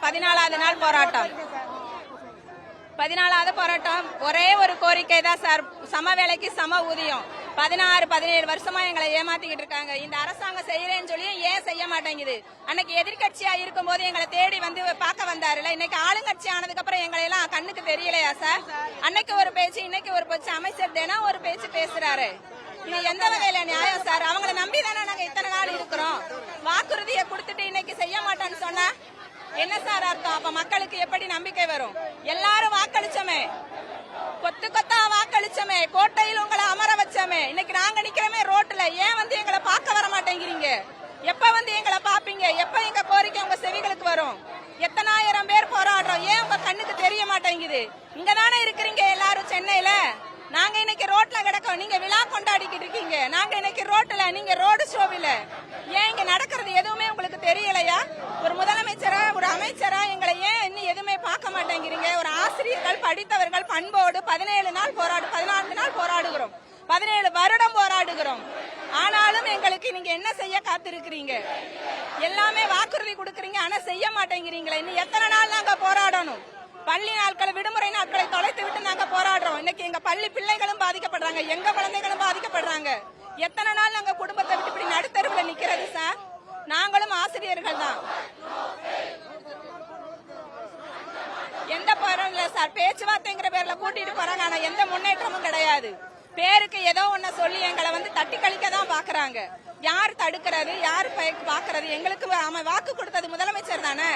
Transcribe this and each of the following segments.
14வது நாள் போராட்டம். 14வது போராட்டம். ஒரே ஒரு கோரிக்கை தான் சார், சம வேலைக்கு சம ஊதியம். 16-17 வருஷமா எங்களை ஏமாத்திக்கிட்டு இருக்காங்க. இந்த அரசாங்கம் செய்யறேன்னு சொல்லி ஏன் செய்ய மாட்டேங்குது? அன்னைக்கு எதிர்கட்சியா இருக்கும் போது எங்களை தேடி வந்து பார்க்க வந்தாருல, இன்னைக்கு ஆளுங்கட்சி ஆனதுக்கு அப்புறம் எங்களை எல்லாம் கண்ணுக்கு தெரியலையா சார்? அன்னைக்கு ஒரு பேச்சு, இன்னைக்கு ஒரு பேச்சு. அமைச்சர் தினம் ஒரு பேச்சு பேசுறாரு. இது எந்த வகையில நியாயம் சார்? அவங்களை நம்பி தானே நாங்க இத்தனை நாள் இருக்கிறோம். வாக்குறுதியை கொடுத்துட்டு இன்னைக்கு செய்ய மாட்டேன்னு சொன்னா என்ன சார் அர்த்தம்? அப்ப மக்களுக்கு எப்படி நம்பிக்கை வரும்? எல்லாரும் வாக்களிச்சோமே, கொத்து கொத்தா வாக்களிச்சோமே, கோட்டையில் உங்களை அமர வச்சோமே, இன்னைக்கு நாங்க நிக்கிறோமே ரோட்ல. ஏன் வந்து எங்களை பார்க்க வர மாட்டேங்கிறீங்க? எப்ப வந்து எங்களை பாப்பீங்க? எப்ப எங்க கோரிக்கை உங்க செவிகளுக்கு வரும்? எத்தனாயிரம் பேர் போராடுறோம், ஏன் உங்க கண்ணுக்கு தெரிய மாட்டேங்குது? இங்கதானே இருக்கிறீங்க எல்லாரும் சென்னையில. நாங்க இன்னைக்கு ரோட்ல கிடக்கோம், நீங்க விழா கொண்டாடிக்கிட்டு இருக்கீங்க. நாங்க இன்னைக்கு ரோட்ல, நீங்க ரோடு ஷோவில. ஏன் இங்க நடக்கிறது எதுவுமே உங்களுக்கு தெரியலையா? ஒரு முதலமைச்சரா, ஒரு அமைச்சரா எங்களை ஏன் இன்னும் எதுவுமே பார்க்க மாட்டேங்கிறீங்க? ஒரு ஆசிரியர்கள், படித்தவர்கள் பண்போடு 17 நாள் 14 நாள் போராடுகிறோம், 17 வருடம் போராடுகிறோம். ஆனாலும் எங்களுக்கு நீங்க என்ன செய்ய காத்திருக்கிறீங்க? எல்லாமே வாக்குறுதி கொடுக்கறீங்க, ஆனா செய்ய மாட்டேங்கிறீங்களே. இன்னும் எத்தனை நாள் நாங்க போராடணும்? பள்ளி நாட்களை, விடுமுறை நாட்களை தொலைத்து விட்டு நாங்க போராடுறோம். இன்னைக்கு எங்க பள்ளி பிள்ளைகளும் பாதிக்கப்படுறாங்க, எங்க குழந்தைகளும் பாதிக்கப்படுறாங்க. எத்தனை நாள் நாங்க குடும்பத்தை விட்டு இப்படி நடுத்தருவில் நிக்கிறது சார்? நாங்களும் ஆசிரியர்கள் தான். எந்த போராடல சார், பேச்சுவார்த்தைங்கிற பேர்ல கூட்டிட்டு போறாங்க, ஆனா எந்த முன்னேற்றமும் கிடையாது. பேருக்கு ஏதோ ஒன்ன சொல்லி எங்களை வந்து தட்டி கழிக்க தான் பாக்குறாங்க. யார் தடுக்கிறது, யார் பாக்குறது? எங்களுக்கு வாக்கு கொடுத்தது முதலமைச்சர் தானே,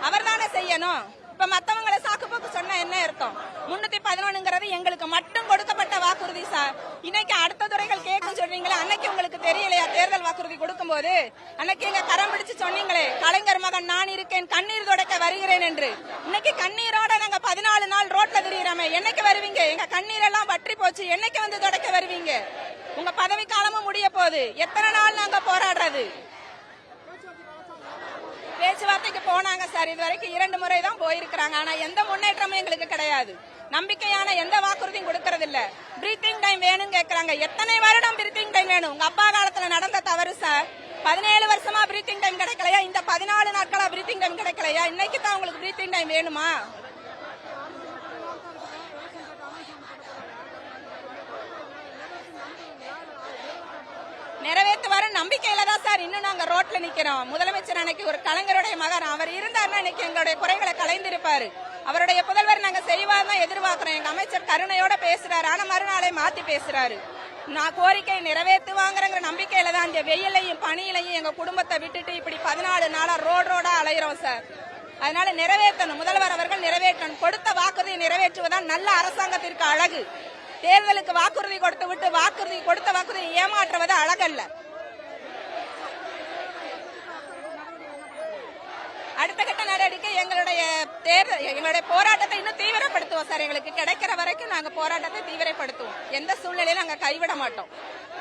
அவர் தானே செய்யணும். இப்ப மத்தவங்களை சாக்கு போக்கு சொன்னா என்ன அர்த்தம்? 311 எங்களுக்கு மட்டும் கொடுக்கப்பட்ட வாக்குறுதி சார். இன்னைக்கு அடுத்த துறைகள் கேட்கும் சொல்றீங்களே, அன்னைக்கு உங்களுக்கு தெரியலையா? தேர்தல் வாக்குறுதி கொடுக்கும் போது அன்னைக்கு எங்க கரம் பிடிச்சு சொன்னீங்களே, கலைஞர் மகன் நான் இருக்கேன், கண்ணீர் துடைக்க வருகிறேன் என்று. இன்னைக்கு கண்ணீரோட நாங்க 14 நாள் ரோட்ல திரியிறோமே, என்னைக்கு வருவீங்க? எங்க கண்ணீர் எல்லாம் வற்றி போச்சு, என்னைக்கு வந்து துடைக்க வருவீங்க? உங்க பதவி காலமும் முடிய போகுது, எத்தனை நாள் நாங்க போராடுறது? பேச்சுவார்த்தைக்கு போனாங்க சார், இது வரைக்கும் 2 முறை தான் போயிருக்கிறாங்க, ஆனா எந்த முன்னேற்றமும் எங்களுக்கு கிடையாது. நம்பிக்கையான எந்த வாக்குறுதியும் கொடுக்கறது இல்ல. பிரீத்திங் டைம் வேணும் கேக்குறாங்க. எத்தனை வருடம் பிரீத்திங் டைம் வேணும்? உங்க அப்பா காலத்துல நடந்த தவறு சார். 17 வருஷமா பிரீத்திங் டைம் கிடைக்கலையா? இந்த 14 நாட்களா பிரீத்திங் டைம் கிடைக்கலையா? இன்னைக்கு தான் உங்களுக்கு பிரீத்திங் டைம் வேணுமா? நிறைவேற்று வர நம்பிக்கையில தான் சார் இன்னும் நாங்க ரோட்ல நிக்கிறோம். முதலமைச்சர் அன்னைக்கு ஒரு கலைஞருடைய மகன், அவர் இருந்தாருன்னா இன்னைக்கு எங்களுடைய குறைகளை கலைந்திருப்பாரு. அவருடைய புதல்வர் நாங்க செய்வார் தான் எதிர்பார்க்கிறோம். எங்க அமைச்சர் கருணையோட பேசுறாரு, ஆனா மறுநாளே மாத்தி பேசுறாரு. நான் கோரிக்கை நிறைவேற்றுவாங்கிற நம்பிக்கையில தான் இந்த வெயிலையும் பனியிலையும் எங்க குடும்பத்தை விட்டுட்டு இப்படி 14 நாளா ரோடா அலையிறோம் சார். அதனால நிறைவேற்றணும், முதல்வர் அவர்கள் நிறைவேற்றணும். கொடுத்த வாக்குறுதியை நிறைவேற்றுவதால் நல்ல அரசாங்கத்திற்கு அழகு. தேர்தலுக்கு வாக்குறுதி கொடுத்து விட்டு கொடுத்த வாக்குறுதியை ஏமாற்றுவது அழகல்ல. அடுத்த கட்ட நடவடிக்கை எங்களுடைய போராட்டத்தை இன்னும் தீவிரப்படுத்துவோம் சார். எங்களுக்கு கிடைக்கிற வரைக்கும் நாங்க போராட்டத்தை தீவிரப்படுத்துவோம். எந்த சூழ்நிலையிலும் நாங்க கைவிட மாட்டோம்.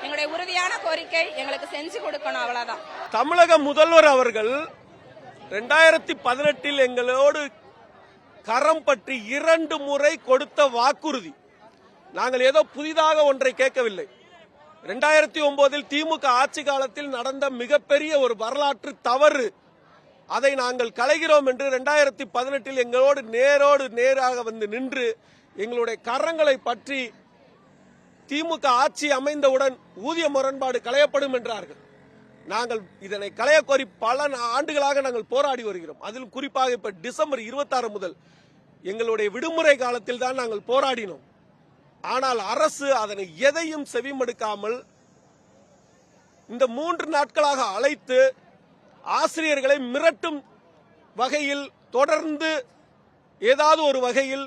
எங்களுடைய உறுதியான கோரிக்கை எங்களுக்கு செஞ்சு கொடுக்கணும், அவ்வளவுதான். தமிழக முதல்வர் அவர்கள் 2018 எங்களோடு கரம் பற்றி 2 முறை கொடுத்த வாக்குறுதி. நாங்கள் ஏதோ புதிதாக ஒன்றை கேட்கவில்லை. 2009 திமுக ஆட்சி காலத்தில் நடந்த மிகப்பெரிய ஒரு வரலாற்று தவறு, அதை நாங்கள் களைகிறோம் என்று 2018 எங்களோடு நேராக வந்து நின்று எங்களுடைய கரங்களை பற்றி திமுக ஆட்சி அமைந்தவுடன் ஊதிய முரண்பாடு களையப்படும் என்றார்கள். நாங்கள் இதனை களைய கோரி பல ஆண்டுகளாக நாங்கள் போராடி வருகிறோம். அதில் குறிப்பாக இப்ப டிசம்பர் 26 முதல் எங்களுடைய விடுமுறை காலத்தில் தான் நாங்கள் போராடினோம். ஆனால் அரசு அதனை எதையும் செவிமடுக்காமல் இந்த 3 நாட்களாக அழைத்து ஆசிரியர்களை மிரட்டும் வகையில், தொடர்ந்து ஏதாவது ஒரு வகையில்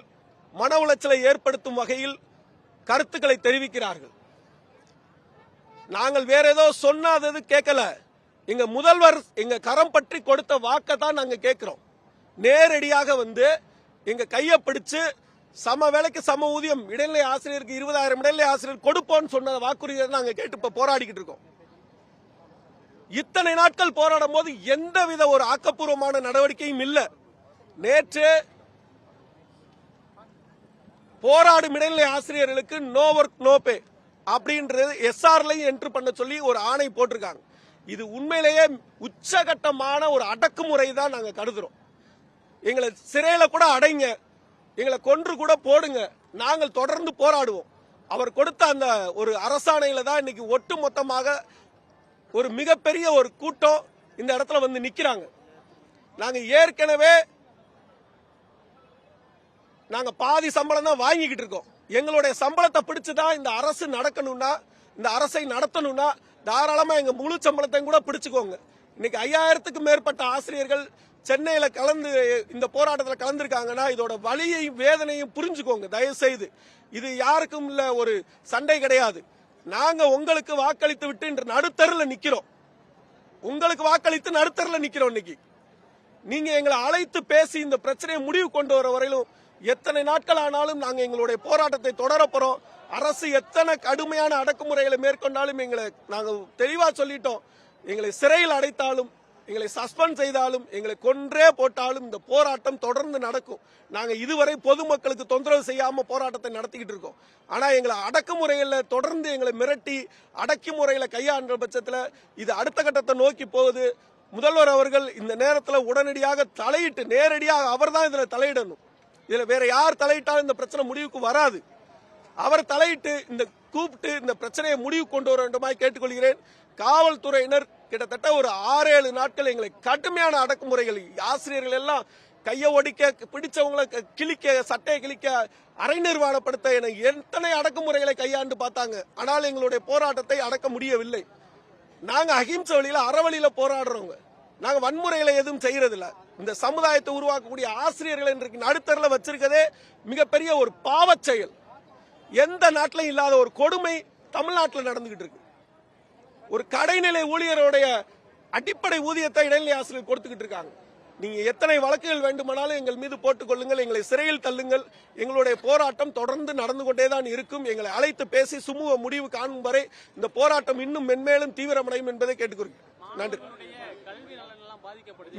மன உளைச்சலை ஏற்படுத்தும் வகையில் கருத்துக்களை தெரிவிக்கிறார்கள். நாங்கள் வேற ஏதோ சொன்னது கேட்கல. எங்க முதல்வர் எங்க கரம் பற்றி கொடுத்த வாக்கை தான் நாங்க கேட்கிறோம். நேரடியாக வந்து எங்க கையை பிடிச்சு சம வேலைக்கு சம ஊதியம், இடைநிலை ஆசிரியருக்கு 20,000 இடைநிலை ஆசிரியர் கொடுப்போம்னு சொன்ன வாக்குறுதியை நாங்க கேட்டு இப்ப போராடிக்கிட்டு இருக்கோம். இத்தனை நாட்கள் போராடும் போது எந்தவித ஒரு ஆக்கப்பூர்வமான நடவடிக்கையும் இல்ல. நேற்று போராடும் இடைநிலை ஆசிரியர்களுக்கு நோ ஒர்க் நோ பே அப்படின்றது எஸ்ஆர்லையும் என்ட்ரு பண்ண சொல்லி ஒரு ஆணை போட்டிருக்காங்க. இது உண்மையிலேயே உச்சகட்டமான ஒரு அடக்குமுறை தான் நாங்க கருதுறோம். எங்களை சிறையில கூட அடைங்க, எங்களை கொன்று கூட போடுங்க, நாங்கள் தொடர்ந்து போராடுவோம். அவர் கொடுத்த அந்த ஒரு அரசாணையில தான் இன்னைக்கு ஒட்டு மொத்தமாக ஒரு மிகப்பெரிய ஒரு கூட்டம் இந்த இடத்துல வந்து நிக்கிறாங்க. நாங்க ஏற்கனவே பாதி சம்பளம் தான் வாங்கிக்கிட்டு இருக்கோம். எங்களுடைய சம்பளத்தை பிடிச்சுதான் இந்த அரசு நடக்கணும்னா, இந்த அரசை நடத்தணும்னா தாராளமா எங்க முழு சம்பளத்தை கூட பிடிச்சுக்கோங்க. இன்னைக்கு 5000க்கும் மேற்பட்ட ஆசிரியர்கள் சென்னையில கலந்து இந்த போராட்டத்தில் கலந்துருக்காங்கன்னா இதோட வலியையும் வேதனையும் புரிஞ்சுக்கோங்க தயவு செய்து. இது யாருக்கும் இல்ல ஒரு சண்டை கிடையாது. நாங்க உங்களுக்கு வாக்களித்து விட்டு இன்று நடுத்தருல நிக்கிறோம். உங்களுக்கு வாக்களித்து நடுத்தருல நிக்கிறோம். இன்னைக்கு நீங்க எங்களை அழைத்து பேசி இந்த பிரச்சனையை முடிவு கொண்டு வர வரையிலும் எத்தனை நாட்கள் ஆனாலும் நாங்க எங்களுடைய போராட்டத்தை தொடர போறோம். அரசு எத்தனை கடுமையான அடக்குமுறைகளை மேற்கொண்டாலும் எங்களை நாங்க தெளிவா சொல்லிட்டோம். எங்களை சிறையில் அடைத்தாலும், எங்களை சஸ்பெண்ட் செய்தாலும், எங்களை கொன்றே போட்டாலும் இந்த போராட்டம் தொடர்ந்து நடக்கும். நாங்க இதுவரை பொதுமக்களுக்கு தொந்தரவு செய்யாம போராட்டத்தை நடத்திக்கிட்டு இருக்கோம். ஆனா எங்களை அடக்குமுறையில தொடர்ந்து எங்களை மிரட்டி அடக்குமுறையில கையாண்ட பட்சத்துல இது அடுத்த கட்டத்தை நோக்கி போகுது. முதல்வர் அவர்கள் இந்த நேரத்தில் உடனடியாக தலையிட்டு, நேரடியாக அவர் தான் இதுல தலையிடணும். இதுல வேற யார் தலையிட்டாலும் இந்த பிரச்சனை முடிவுக்கு வராது. அவர் தலையிட்டு இந்த கூப்பிட்டு இந்த பிரச்சனையை முடிவு கொண்டு வர வேண்டுமாய் கேட்டுக்கொள்கிறேன். காவல்துறையினர் கிட்டத்தட்ட ஒரு 6-7 நாட்கள் எங்களை கடுமையான அடக்குமுறைகள், ஆசிரியர்கள் எல்லாம் கையை ஒடிக்க, பிடிச்சவங்களை கிழிக்க, சட்டையை கிழிக்க, அரை நிர்வாணப்படுத்த என எத்தனை அடக்குமுறைகளை கையாண்டு பார்த்தாங்க. ஆனால் எங்களுடைய போராட்டத்தை அடக்க முடியவில்லை. நாங்க அகிம்சை வழியில, அறவழியில போராடுறவங்க. நாங்க வன்முறைகளை எதுவும் செய்யறது இல்ல. இந்த சமுதாயத்தை உருவாக்கக்கூடிய ஆசிரியர்கள் இன்றைக்கு நடுத்தரல வச்சிருக்கதே மிகப்பெரிய ஒரு பாவச் செயல். எந்த நாட்டிலும் இல்லாத ஒரு கொடுமை தமிழ்நாட்டில் நடந்துகிட்டு இருக்கு. ஒரு கடைநிலை ஊழியருடைய அடிப்படை ஊதியத்தை இடைநிலை ஆசிரியர் கொடுத்துக்கிட்டு இருக்காங்க. நீங்க எத்தனை வழக்குகள் வேண்டுமானாலும் எங்கள் மீது போட்டுக் கொள்ளுங்கள், எங்களை சிறையில் தள்ளுங்கள். எங்களுடைய போராட்டம் தொடர்ந்து நடந்து கொண்டேதான் இருக்கும். எங்களை அழைத்து பேசி சுமூக முடிவு காணும் வரை இந்த போராட்டம் இன்னும் மென்மேலும் தீவிரமடையும் என்பதை கேட்டுக்கொள்கிறேன். நன்றி.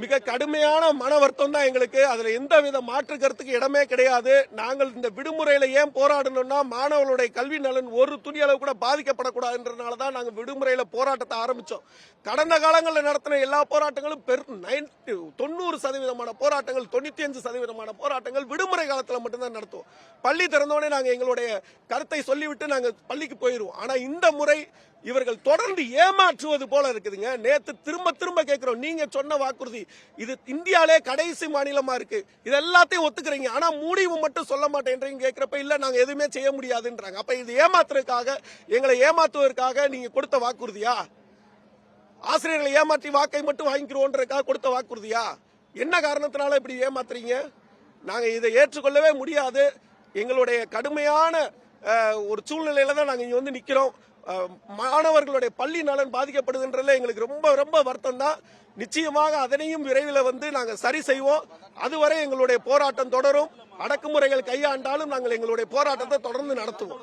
மிக கடுமையான மன வருத்தம் தான் எங்களுக்கு. அதுல எந்தவித மாற்று கருத்துக்கு இடமே கிடையாது. நாங்கள் இந்த விடுமுறையில ஏன் போராடணும்னா, மாணவர்களுடைய கல்வி நலன் ஒரு துணி அளவு கூட பாதிக்கப்படக்கூடாதுன்றதுனாலதான் நாங்க விடுமுறையில போராட்டத்தை ஆரம்பிச்சோம். கடந்த காலங்களில் நடத்தின எல்லா போராட்டங்களும் 90% போராட்டங்கள், 95% போராட்டங்கள் விடுமுறை காலத்துல மட்டும்தான் நடத்துவோம். பள்ளி திறந்தோடனே நாங்க எங்களுடைய கருத்தை சொல்லிவிட்டு நாங்க பள்ளிக்கு போயிருவோம். ஆனா இந்த முறை இவர்கள் தொடர்ந்து ஏமாற்றுவது போல இருக்குதுங்க. நேத்து திரும்ப கேட்கிறோம், நீங்க சொன்ன வாக்குறுதி இது இந்தியாவிலே கடைசி மாநிலமா இருக்கு, இது எல்லாத்தையும் ஒத்துக்கிறீங்க, ஆனா முடிவு மட்டும் சொல்ல மாட்டேன்றீங்க. கேட்கிறப்ப இல்ல நாங்க எதுவுமே செய்ய முடியாதுன்றாங்க. அப்ப இது ஏமாத்துறதுக்காக, எங்களை ஏமாத்துவதற்காக நீங்க கொடுத்த வாக்குறுதியா? ஆசிரியர்களை ஏமாற்றி வாக்கை மட்டும் வாங்கிக்கிறோன்றதுக்காக கொடுத்த வாக்குறுதியா? என்ன காரணத்தினால இப்படி ஏமாத்துறீங்க? நாங்க இதை ஏற்றுக்கொள்ளவே முடியாது. எங்களுடைய கடுமையான ஒரு சூழ்நிலையில தான் நாங்க இங்க வந்து நிக்கிறோம். மாணவர்களுடைய பள்ளி நலன் பாதிக்கப்படுதுன்றதுல எங்களுக்கு ரொம்ப வருத்தம் தான். நிச்சயமாக அதனையும் விரைவில் வந்து நாங்க சரி செய்வோம். அதுவரை எங்களுடைய போராட்டம் தொடரும். அடக்குமுறைகள் கையாண்டாலும் நாங்கள் எங்களுடைய போராட்டத்தை தொடர்ந்து நடத்துவோம்.